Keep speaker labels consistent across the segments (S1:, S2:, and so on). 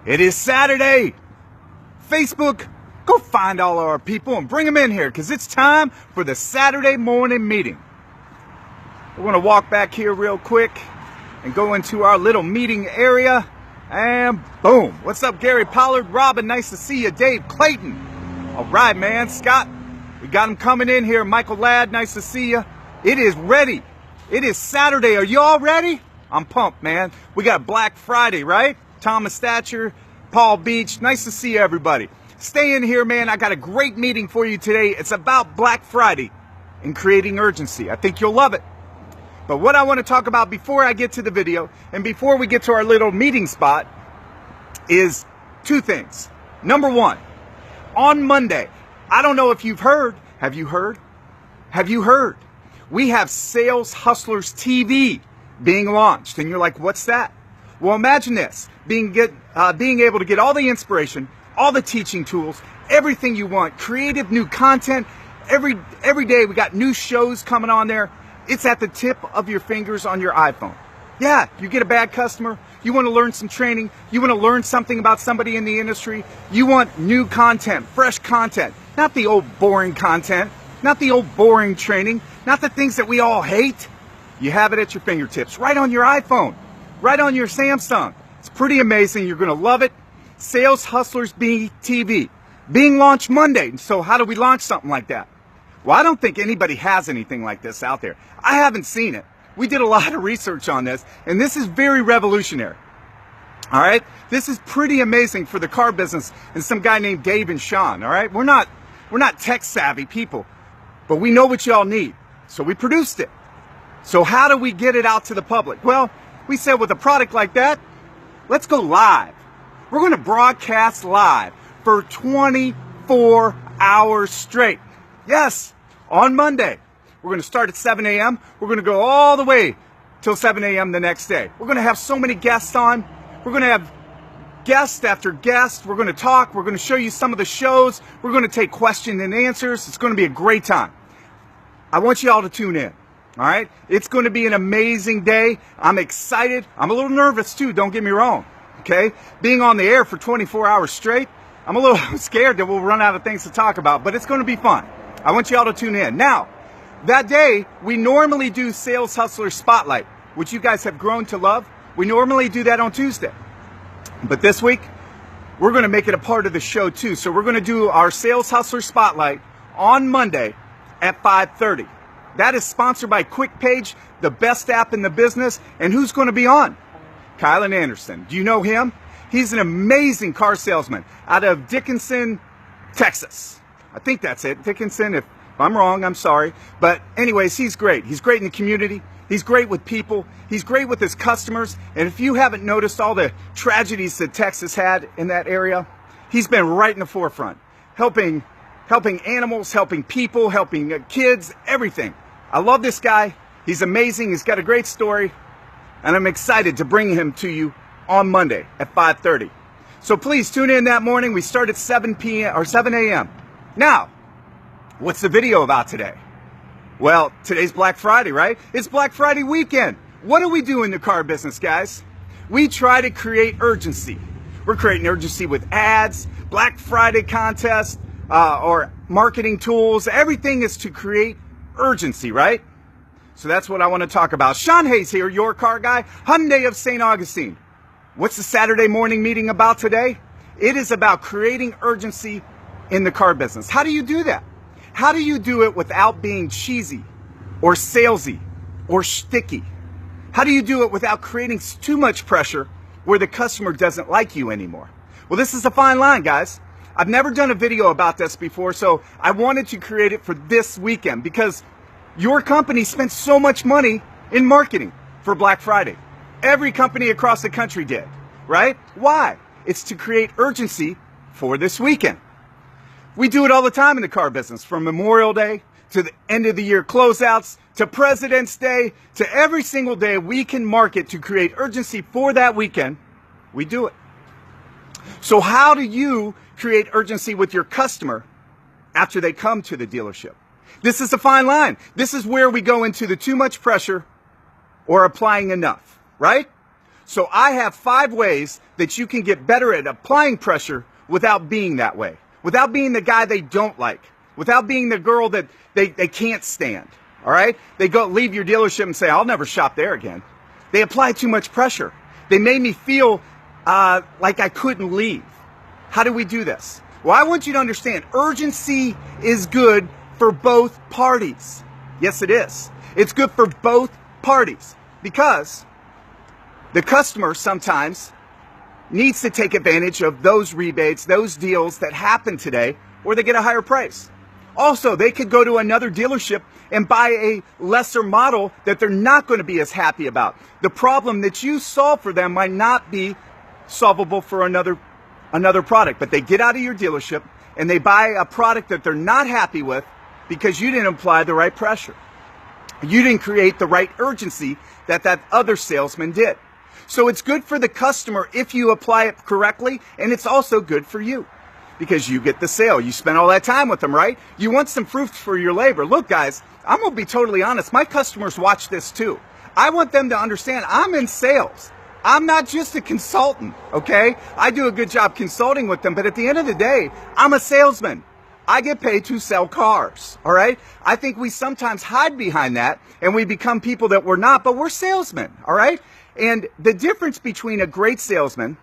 S1: It is Saturday. Facebook, go find all our people and bring them in here because it's time for the Saturday morning meeting. We're going to walk back here real quick and go into our little meeting area. And boom. What's up, Gary Pollard? Robin, nice to see you. Dave Clayton. All right, man. Scott, we got him coming in here. Michael Ladd, nice to see you. It is ready. It is Saturday. Are you all ready? I'm pumped, man. We got Black Friday, right? Thomas Thatcher, Paul Beach. Nice to see everybody. Stay in here, man. I got a great meeting for you today. It's about Black Friday and creating urgency. I think you'll love it. But what I want to talk about before I get to the video and before we get to our little meeting spot is two things. Number one, on Monday, I don't know if you've heard. Have you heard? Have you heard? We have Sales Hustlers TV being launched. And you're like, what's that? Well, imagine this, being able to get all the inspiration, all the teaching tools, everything you want, creative new content. Every day we got new shows coming on there. It's at the tip of your fingers on your iPhone. Yeah, you get a bad customer, you want to learn some training, you want to learn something about somebody in the industry, you want new content, fresh content, not the old boring content, not the old boring training, not the things that we all hate. You have it at your fingertips, right on your iPhone, right on your Samsung. It's pretty amazing. You're going to love it. Sales Hustlers TV being launched Monday. So how do we launch something like that? Well, I don't think anybody has anything like this out there. I haven't seen it. We did a lot of research on this, and this is very revolutionary. All right? This is pretty amazing for the car business and some guy named Dave and Shawn. All right? We're not tech savvy people, but we know what y'all need. So we produced it. So how do we get it out to the public? Well, we said with a product like that, let's go live. We're going to broadcast live for 24 hours straight. Yes, on Monday. We're going to start at 7 a.m. We're going to go all the way till 7 a.m. the next day. We're going to have so many guests on. We're going to have guest after guest. We're going to talk. We're going to show you some of the shows. We're going to take questions and answers. It's going to be a great time. I want you all to tune in. All right? It's going to be an amazing day. I'm excited. I'm a little nervous too, don't get me wrong. Okay? Being on the air for 24 hours straight, I'm a little scared that we'll run out of things to talk about, but it's going to be fun. I want you all to tune in. Now, that day, we normally do Sales Hustler Spotlight, which you guys have grown to love. We normally do that on Tuesday. But this week, we're going to make it a part of the show too. So we're going to do our Sales Hustler Spotlight on Monday at 5:30. That is sponsored by QuickPage, the best app in the business. And who's going to be on? Kylan Anderson. Do you know him? He's an amazing car salesman out of Dickinson, Texas. I think that's it. Dickinson. If I'm wrong, I'm sorry. But anyways, he's great. He's great in the community. He's great with people. He's great with his customers. And if you haven't noticed all the tragedies that Texas had in that area, he's been right in the forefront, helping animals, helping people, helping kids, everything. I love this guy. He's amazing. He's got a great story. And I'm excited to bring him to you on Monday at 5:30. So please tune in that morning. We start at 7 p.m. or 7 a.m. Now, what's the video about today? Well, today's Black Friday, right? It's Black Friday weekend. What do we do in the car business, guys? We try to create urgency. We're creating urgency with ads, Black Friday contests, or marketing tools. Everything is to create urgency, right? So that's what I want to talk about. Shawn Hayes here, your car guy, Hyundai of St. Augustine. What's the Saturday morning meeting about today? It is about creating urgency in the car business. How do you do that? How do you do it without being cheesy or salesy or sticky? How do you do it without creating too much pressure where the customer doesn't like you anymore? Well, this is a fine line, guys. I've never done a video about this before, so I wanted to create it for this weekend because your company spent so much money in marketing for Black Friday. Every company across the country did, right? Why? It's to create urgency for this weekend. We do it all the time in the car business, from Memorial Day to the end of the year closeouts to President's Day to every single day we can market to create urgency for that weekend. We do it. So how do you create urgency with your customer after they come to the dealership? This is a fine line. This is where we go into the too much pressure or applying enough, right? So I have 5 ways that you can get better at applying pressure without being that way, without being the guy they don't like, without being the girl that they can't stand. All right? They go leave your dealership and say, I'll never shop there again. They apply too much pressure. They made me feel like I couldn't leave. How do we do this? Well, I want you to understand, urgency is good for both parties. Yes, it is. It's good for both parties because the customer sometimes needs to take advantage of those rebates, those deals that happen today, or they get a higher price. Also, they could go to another dealership and buy a lesser model that they're not going to be as happy about. The problem that you solve for them might not be solvable for another product, but they get out of your dealership and they buy a product that they're not happy with because you didn't apply the right pressure. You didn't create the right urgency that other salesman did. So it's good for the customer if you apply it correctly, and it's also good for you because you get the sale. You spent all that time with them, right? You want some fruits for your labor. Look, guys, I'm going to be totally honest. My customers watch this too. I want them to understand I'm in sales. I'm not just a consultant, okay? I do a good job consulting with them, but at the end of the day, I'm a salesman. I get paid to sell cars, all right? I think we sometimes hide behind that and we become people that we're not, but we're salesmen, all right? And the difference between a great salesman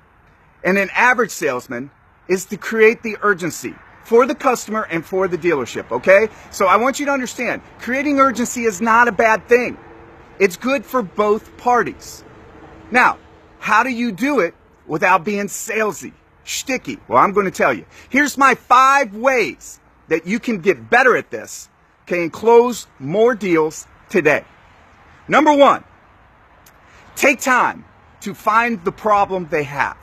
S1: and an average salesman is to create the urgency for the customer and for the dealership, okay? So I want you to understand, creating urgency is not a bad thing. It's good for both parties. Now, how do you do it without being salesy, shticky? Well, I'm going to tell you. Here's my 5 ways that you can get better at this, okay, and close more deals today. Number 1, take time to find the problem they have.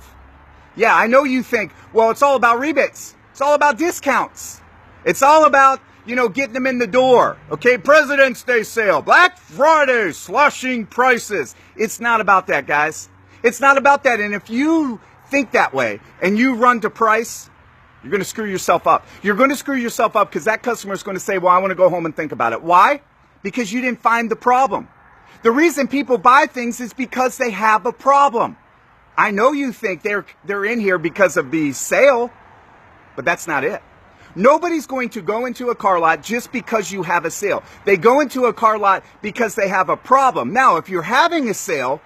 S1: Yeah, I know you think, well, it's all about rebates. It's all about discounts. It's all about, getting them in the door. Okay, President's Day sale, Black Friday, slashing prices. It's not about that, guys. It's not about that. And if you think that way and you run to price, you're going to screw yourself up. You're going to screw yourself up because that customer is going to say, well, I want to go home and think about it. Why? Because you didn't find the problem. The reason people buy things is because they have a problem. I know you think they're in here because of the sale, but that's not it. Nobody's going to go into a car lot just because you have a sale. They go into a car lot because they have a problem. Now, if you're having a sale,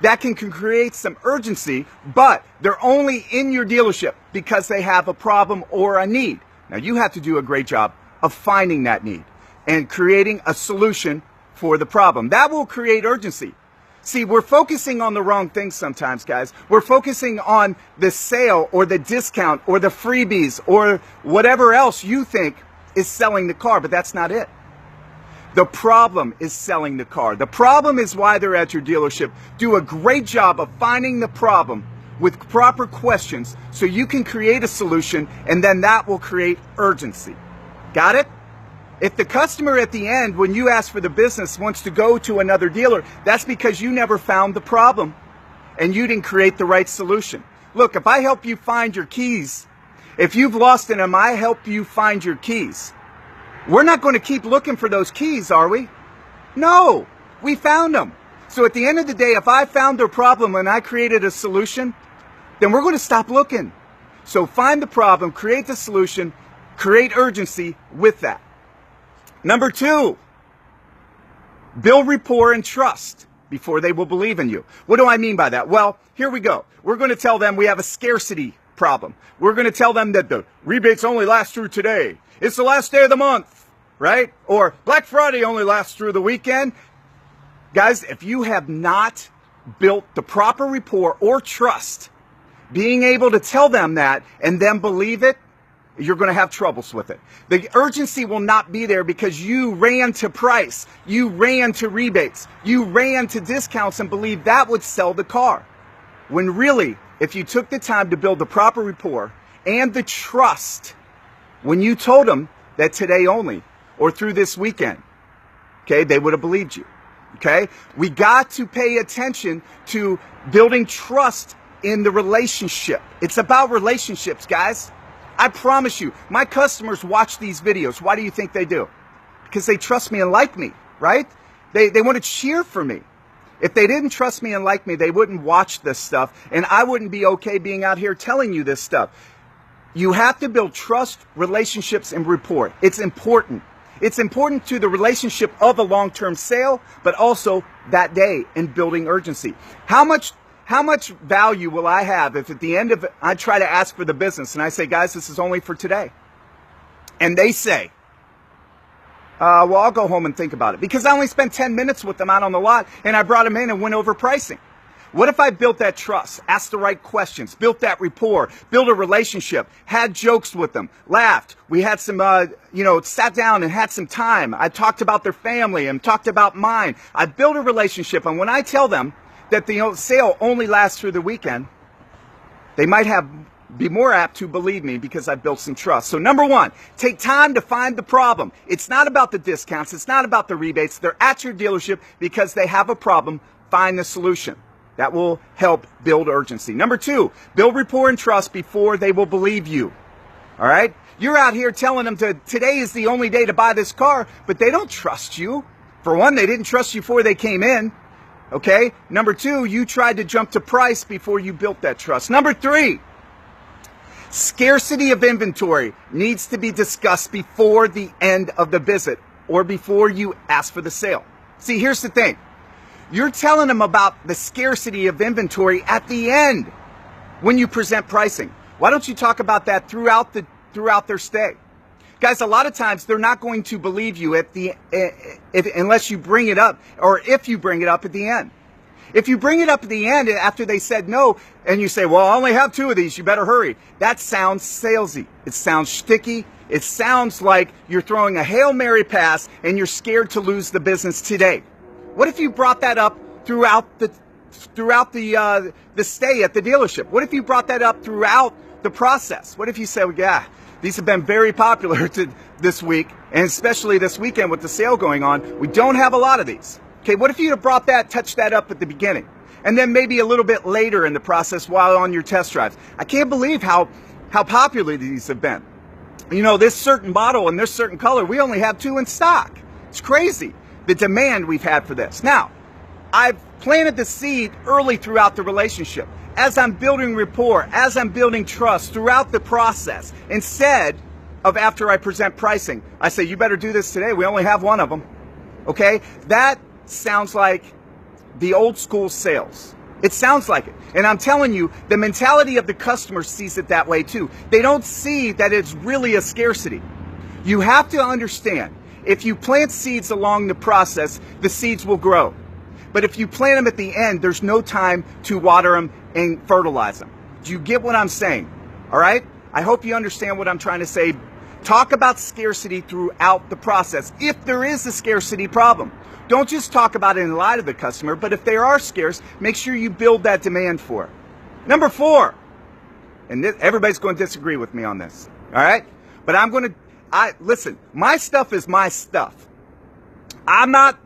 S1: that can create some urgency, but they're only in your dealership because they have a problem or a need. Now, you have to do a great job of finding that need and creating a solution for the problem. That will create urgency. See, we're focusing on the wrong things sometimes, guys. We're focusing on the sale or the discount or the freebies or whatever else you think is selling the car, but that's not it. The problem is selling the car. The problem is why they're at your dealership. Do a great job of finding the problem with proper questions so you can create a solution, and then that will create urgency. Got it? If the customer at the end, when you ask for the business, wants to go to another dealer, that's because you never found the problem and you didn't create the right solution. Look, if I help you find your keys, if you've lost them, I help you find your keys. We're not going to keep looking for those keys, are we? No, we found them. So at the end of the day, if I found their problem and I created a solution, then we're going to stop looking. So find the problem, create the solution, create urgency with that. Number 2, build rapport and trust before they will believe in you. What do I mean by that? Well, here we go. We're going to tell them we have a scarcity problem. We're going to tell them that the rebates only last through today. It's the last day of the month, right? Or Black Friday only lasts through the weekend. Guys, if you have not built the proper rapport or trust, being able to tell them that and then believe it, you're going to have troubles with it. The urgency will not be there because you ran to price, you ran to rebates, you ran to discounts and believed that would sell the car. When really, if you took the time to build the proper rapport and the trust, when you told them that today only or through this weekend, okay, they would have believed you. Okay? We got to pay attention to building trust in the relationship. It's about relationships, guys. I promise you, my customers watch these videos. Why do you think they do? Because they trust me and like me, right? They want to cheer for me. If they didn't trust me and like me, they wouldn't watch this stuff, and I wouldn't be okay being out here telling you this stuff. You have to build trust, relationships, and rapport. It's important. It's important to the relationship of a long-term sale, but also that day in building urgency. How much value will I have if at the end of it, I try to ask for the business and I say, guys, this is only for today. And they say, well, I'll go home and think about it, because I only spent 10 minutes with them out on the lot and I brought them in and went over pricing. What if I built that trust, asked the right questions, built that rapport, built a relationship, had jokes with them, laughed, we had some, sat down and had some time. I talked about their family and talked about mine. I built a relationship, and when I tell them that the sale only lasts through the weekend, they might be more apt to believe me because I built some trust. So number one, take time to find the problem. It's not about the discounts. It's not about the rebates. They're at your dealership because they have a problem. Find the solution. That will help build urgency. Number two, build rapport and trust before they will believe you. All right? You're out here telling them today is the only day to buy this car, but they don't trust you. For one, they didn't trust you before they came in. Okay? Number two, you tried to jump to price before you built that trust. Number three, scarcity of inventory needs to be discussed before the end of the visit or before you ask for the sale. See, here's the thing. You're telling them about the scarcity of inventory at the end when you present pricing. Why don't you talk about that throughout their stay? Guys, a lot of times they're not going to believe you unless you bring it up, or if you bring it up at the end. If you bring it up at the end after they said no, and you say, well, I only have 2 of these, you better hurry. That sounds salesy. It sounds sticky. It sounds like you're throwing a Hail Mary pass and you're scared to lose the business today. What if you brought that up throughout the stay at the dealership? What if you brought that up throughout the process? What if you said, well, yeah, these have been very popular this week, and especially this weekend with the sale going on, we don't have a lot of these. Okay, what if you had brought touched that up at the beginning, and then maybe a little bit later in the process while on your test drives? I can't believe how popular these have been. You know, this certain model and this certain color, we only have 2 in stock. It's crazy, the demand we've had for this. Now, I've planted the seed early throughout the relationship. As I'm building rapport, as I'm building trust throughout the process, instead of after I present pricing, I say, you better do this today. We only have 1 of them. Okay? That sounds like the old school sales. It sounds like it. And I'm telling you, the mentality of the customer sees it that way too. They don't see that it's really a scarcity. You have to understand, if you plant seeds along the process, the seeds will grow. But if you plant them at the end, there's no time to water them and fertilize them. Do you get what I'm saying? All right? I hope you understand what I'm trying to say. Talk about scarcity throughout the process. If there is a scarcity problem, don't just talk about it and lie to the customer, but if they are scarce, make sure you build that demand for it. Number 4, and everybody's going to disagree with me on this, all right? But listen, my stuff is my stuff. I'm not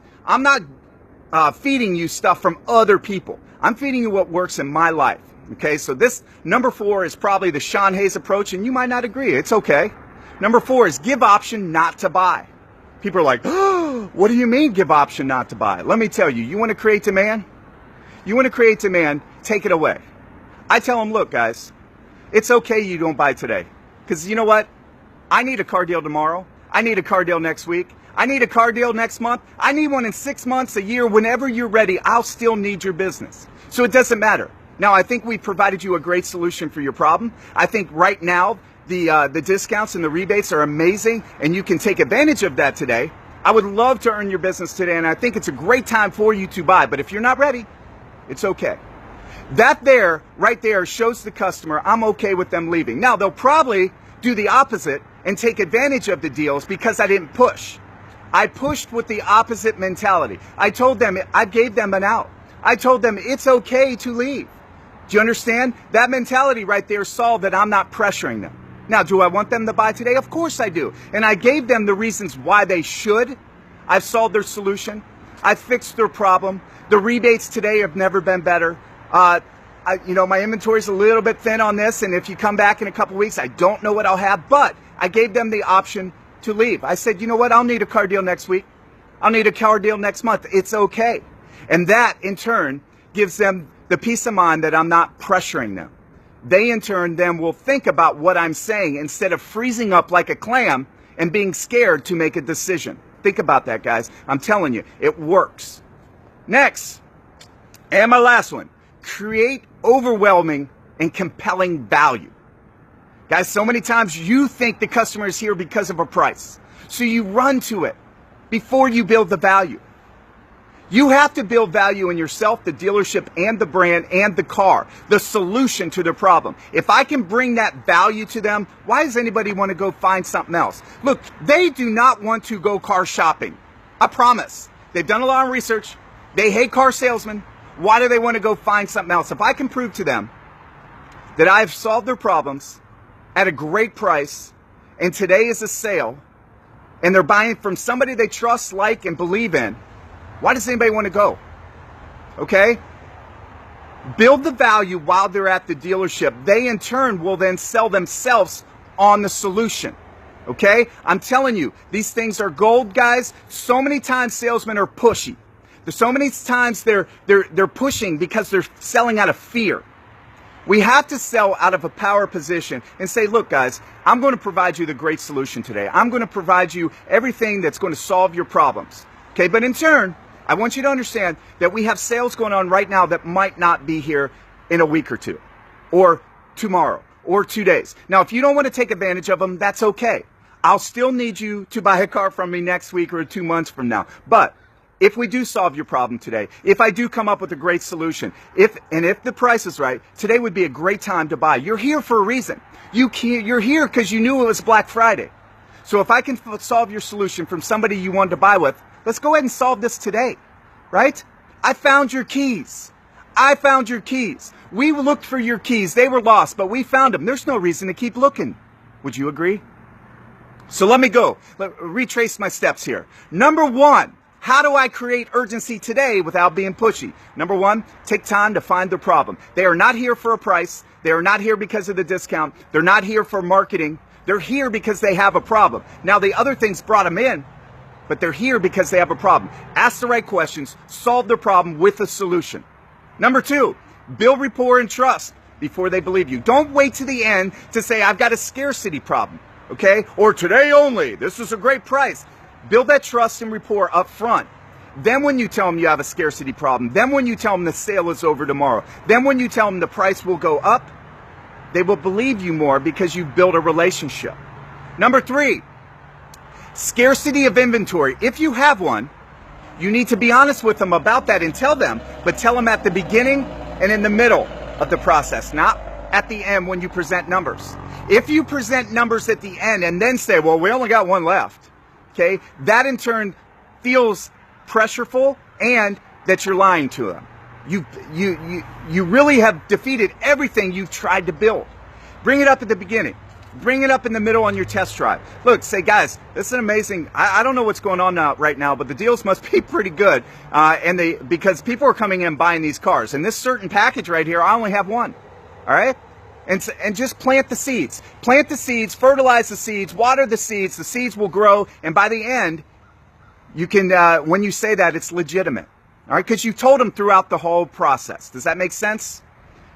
S1: feeding you stuff from other people. I'm feeding you what works in my life, okay? So this, number 4, is probably the Shawn Hayes approach, and you might not agree. It's okay. Number 4 is give option not to buy. People are like, oh, what do you mean give option not to buy? Let me tell you, you want to create demand? You want to create demand, take it away. I tell them, look, guys, it's okay you don't buy today. Because you know what? I need a car deal tomorrow. I need a car deal next week. I need a car deal next month. I need one in 6 months, a year. Whenever you're ready, I'll still need your business. So it doesn't matter. Now, I think we've provided you a great solution for your problem. I think right now, the discounts and the rebates are amazing, and you can take advantage of that today. I would love to earn your business today, and I think it's a great time for you to buy. But if you're not ready, it's okay. That right there, shows the customer I'm okay with them leaving. Now, they'll probably do the opposite and take advantage of the deals because I didn't push. I pushed with the opposite mentality. I told them, I gave them an out. I told them it's okay to leave. Do you understand? That mentality right there saw that I'm not pressuring them. Now, do I want them to buy today? Of course I do. And I gave them the reasons why they should. I've solved their solution. I've fixed their problem. The rebates today have never been better. My inventory's a little bit thin on this, and if you come back in a couple weeks, I don't know what I'll have, but I gave them the option to leave. I said, you know what? I'll need a car deal next week. I'll need a car deal next month. It's okay. And that, in turn, gives them the peace of mind that I'm not pressuring them. They, in turn, then will think about what I'm saying instead of freezing up like a clam and being scared to make a decision. Think about that, guys. I'm telling you, it works. Next, and my last one, create overwhelming and compelling value. Guys, so many times you think the customer is here because of a price. So you run to it before you build the value. You have to build value in yourself, the dealership, and the brand, and the car, the solution to their problem. If I can bring that value to them, why does anybody want to go find something else? Look, they do not want to go car shopping. I promise. They've done a lot of research. They hate car salesmen. Why do they want to go find something else? If I can prove to them that I've solved their problems at a great price, and today is a sale, and they're buying from somebody they trust, like, and believe in, why does anybody want to go? Okay? Build the value while they're at the dealership. They, in turn, will then sell themselves on the solution. Okay? I'm telling you, these things are gold, guys. So many times salesmen are pushy. There's so many times they're pushing because they're selling out of fear. We have to sell out of a power position and say, look, guys, I'm going to provide you the great solution today. I'm going to provide you everything that's going to solve your problems. Okay? But in turn, I want you to understand that we have sales going on right now that might not be here in a week or two, or tomorrow, or 2 days. Now, if you don't want to take advantage of them, that's okay. I'll still need you to buy a car from me next week or 2 months from now. But if we do solve your problem today, if I do come up with a great solution, if the price is right, today would be a great time to buy. You're here for a reason. You're here because you knew it was Black Friday. So if I can solve your solution from somebody you wanted to buy with, let's go ahead and solve this today, right? I found your keys. I found your keys. We looked for your keys. They were lost, but we found them. There's no reason to keep looking. Would you agree? So let me go. Retrace my steps here. Number one, how do I create urgency today without being pushy? Number one, take time to find the problem. They are not here for a price. They are not here because of the discount. They're not here for marketing. They're here because they have a problem. Now, the other things brought them in, but they're here because they have a problem. Ask the right questions, solve their problem with a solution. Number two, build rapport and trust before they believe you. Don't wait to the end to say, I've got a scarcity problem, okay? Or today only, this is a great price. Build that trust and rapport up front. Then when you tell them you have a scarcity problem, then when you tell them the sale is over tomorrow, then when you tell them the price will go up, they will believe you more because you've built a relationship. Number three, scarcity of inventory. If you have one, you need to be honest with them about that and tell them, but tell them at the beginning and in the middle of the process, not at the end when you present numbers. If you present numbers at the end and then say, well, we only got one left, okay, that in turn feels pressureful and that you're lying to them. You really have defeated everything you've tried to build. Bring it up at the beginning. Bring it up in the middle on your test drive. Look, say, guys, this is amazing. I don't know what's going on right now, but the deals must be pretty good. Because people are coming in buying these cars. And this certain package right here, I only have one. All right? And just plant the seeds. Plant the seeds, fertilize the seeds, water the seeds will grow. And by the end, you can, when you say that, it's legitimate. All right? Because you told them throughout the whole process. Does that make sense?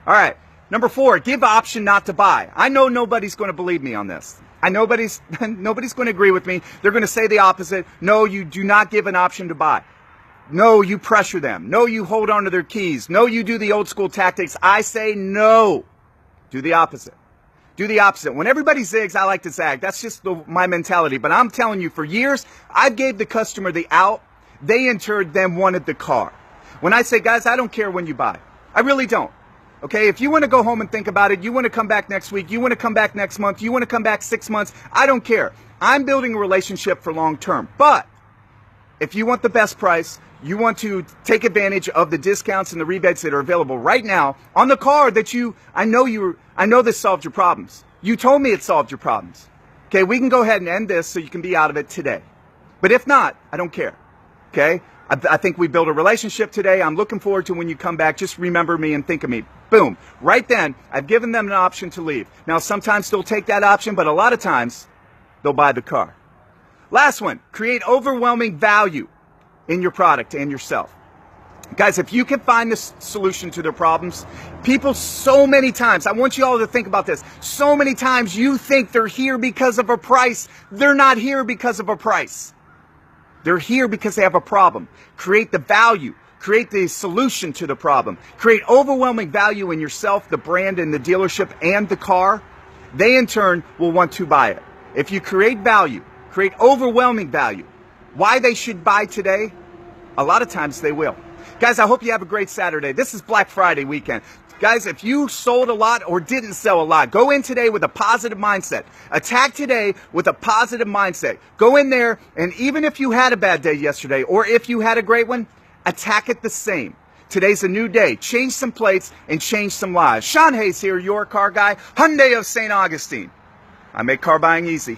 S1: All right. Number four, give option not to buy. I know nobody's going to believe me on this. I know nobody's going to agree with me. They're going to say the opposite. No, you do not give an option to buy. No, you pressure them. No, you hold on to their keys. No, you do the old school tactics. I say no. Do the opposite. Do the opposite. When everybody zigs, I like to zag. That's just my mentality. But I'm telling you, for years, I gave the customer the out. They in turn then wanted the car. When I say, guys, I don't care when you buy. I really don't. Okay, if you want to go home and think about it, you want to come back next week, you want to come back next month, you want to come back 6 months, I don't care. I'm building a relationship for long term. But if you want the best price, you want to take advantage of the discounts and the rebates that are available right now on the car that I know this solved your problems. You told me it solved your problems. Okay, we can go ahead and end this so you can be out of it today. But if not, I don't care. Okay? I think we built a relationship today. I'm looking forward to when you come back. Just remember me and think of me. Boom. Right then, I've given them an option to leave. Now, sometimes they'll take that option, but a lot of times, they'll buy the car. Last one, create overwhelming value in your product and yourself. Guys, if you can find the solution to their problems, people so many times, I want you all to think about this, so many times you think they're here because of a price. They're not here because of a price. They're here because they have a problem. Create the value. Create the solution to the problem. Create overwhelming value in yourself, the brand, and the dealership, and the car. They, in turn, will want to buy it. If you create value, create overwhelming value, why they should buy today, a lot of times they will. Guys, I hope you have a great Saturday. This is Black Friday weekend. Guys, if you sold a lot or didn't sell a lot, go in today with a positive mindset. Attack today with a positive mindset. Go in there, and even if you had a bad day yesterday, or if you had a great one, attack it the same. Today's a new day. Change some plates and change some lives. Shawn Hayes here, your car guy, Hyundai of St. Augustine. I make car buying easy.